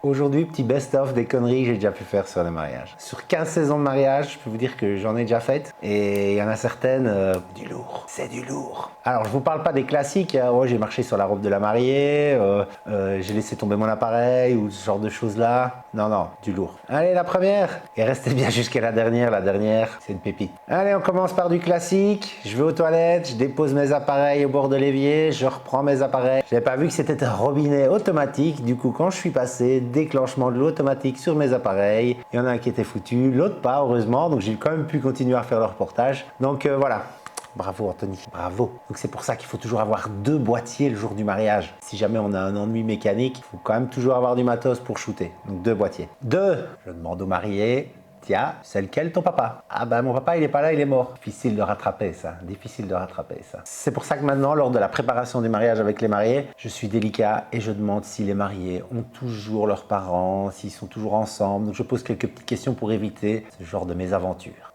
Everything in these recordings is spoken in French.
Aujourd'hui, petit best-of des conneries que j'ai déjà pu faire sur les mariages. Sur 15 saisons de mariage, je peux vous dire que j'en ai déjà faites. Et il y en a certaines, du lourd. C'est du lourd. Alors, je vous parle pas des classiques. Oh, j'ai marché sur la robe de la mariée, j'ai laissé tomber mon appareil ou ce genre de choses-là. Non, non, du lourd. Allez, la première. Et restez bien jusqu'à la dernière. La dernière, c'est une pépite. Allez, on commence par du classique. Je vais aux toilettes, je dépose mes appareils au bord de l'évier, je reprends mes appareils. Je n'avais pas vu que c'était un robinet automatique. Du coup, quand je suis passé, déclenchement de l'eau automatique sur mes appareils. Il y en a un qui était foutu, l'autre pas, heureusement. Donc, j'ai quand même pu continuer à faire le reportage. Donc, voilà. Bravo Anthony, bravo. Donc c'est pour ça qu'il faut toujours avoir 2 boîtiers le jour du mariage. Si jamais on a un ennui mécanique, il faut quand même toujours avoir du matos pour shooter. Donc 2 boîtiers. 2, je demande au marié, tiens, c'est lequel ton papa? Ah ben mon papa il est pas là, il est mort. Difficile de rattraper ça, difficile de rattraper ça. C'est pour ça que maintenant, lors de la préparation du mariage avec les mariés, je suis délicat et je demande si les mariés ont toujours leurs parents, s'ils sont toujours ensemble. Donc je pose quelques petites questions pour éviter ce genre de mésaventures.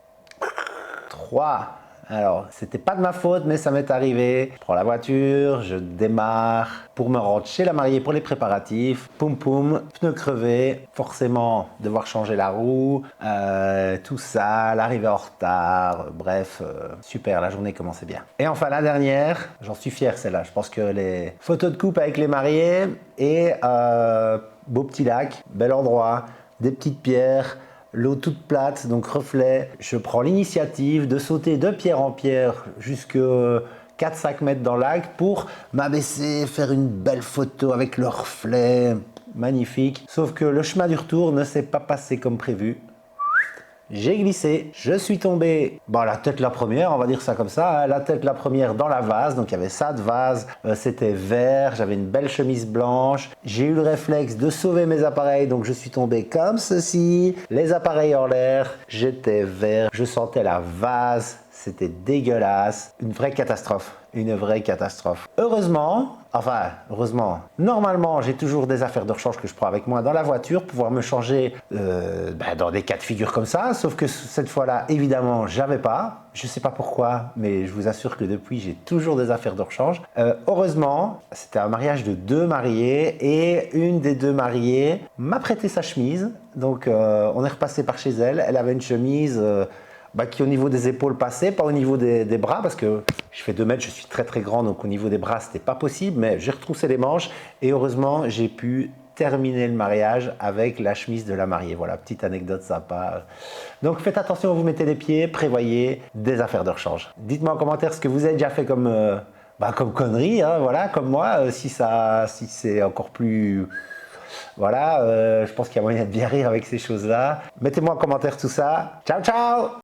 3. Alors, c'était pas de ma faute, mais ça m'est arrivé. Je prends la voiture, je démarre pour me rendre chez la mariée pour les préparatifs. Poum poum, pneu crevé, forcément devoir changer la roue, tout ça, l'arrivée en retard, bref, super, la journée commençait bien. Et enfin la dernière, j'en suis fier celle-là, je pense que les photos de couple avec les mariés et beau petit lac, bel endroit, des petites pierres, l'eau toute plate, donc reflet. Je prends l'initiative de sauter de pierre en pierre jusque 4-5 mètres dans le lac pour m'abaisser, faire une belle photo avec le reflet. Magnifique. Sauf que le chemin du retour ne s'est pas passé comme prévu. J'ai glissé, je suis tombé, bon la tête la première, on va dire ça comme ça, hein, la tête la première dans la vase, donc il y avait ça de vase, c'était vert, j'avais une belle chemise blanche, j'ai eu le réflexe de sauver mes appareils, donc je suis tombé comme ceci, les appareils en l'air, j'étais vert, je sentais la vase, c'était dégueulasse, une vraie catastrophe. Une vraie catastrophe. Heureusement, normalement, j'ai toujours des affaires de rechange que je prends avec moi dans la voiture pour pouvoir me changer dans des cas de figure comme ça. Sauf que cette fois-là, évidemment, j'avais pas. Je sais pas pourquoi, mais je vous assure que depuis, j'ai toujours des affaires de rechange. Heureusement, c'était un mariage de 2 mariés et une des 2 mariées m'a prêté sa chemise. Donc, on est repassé par chez elle. Elle avait une chemise qui au niveau des épaules passait, pas au niveau des bras, parce que je fais 2 mètres, je suis très très grand, donc au niveau des bras c'était pas possible, mais j'ai retroussé les manches et heureusement j'ai pu terminer le mariage avec la chemise de la mariée. Voilà, petite anecdote sympa. Donc faites attention où vous mettez les pieds, prévoyez des affaires de rechange. Dites-moi en commentaire ce que vous avez déjà fait comme connerie, hein, voilà, comme moi, si c'est encore plus... Voilà, je pense qu'il y a moyen de bien rire avec ces choses-là. Mettez-moi en commentaire tout ça. Ciao, ciao!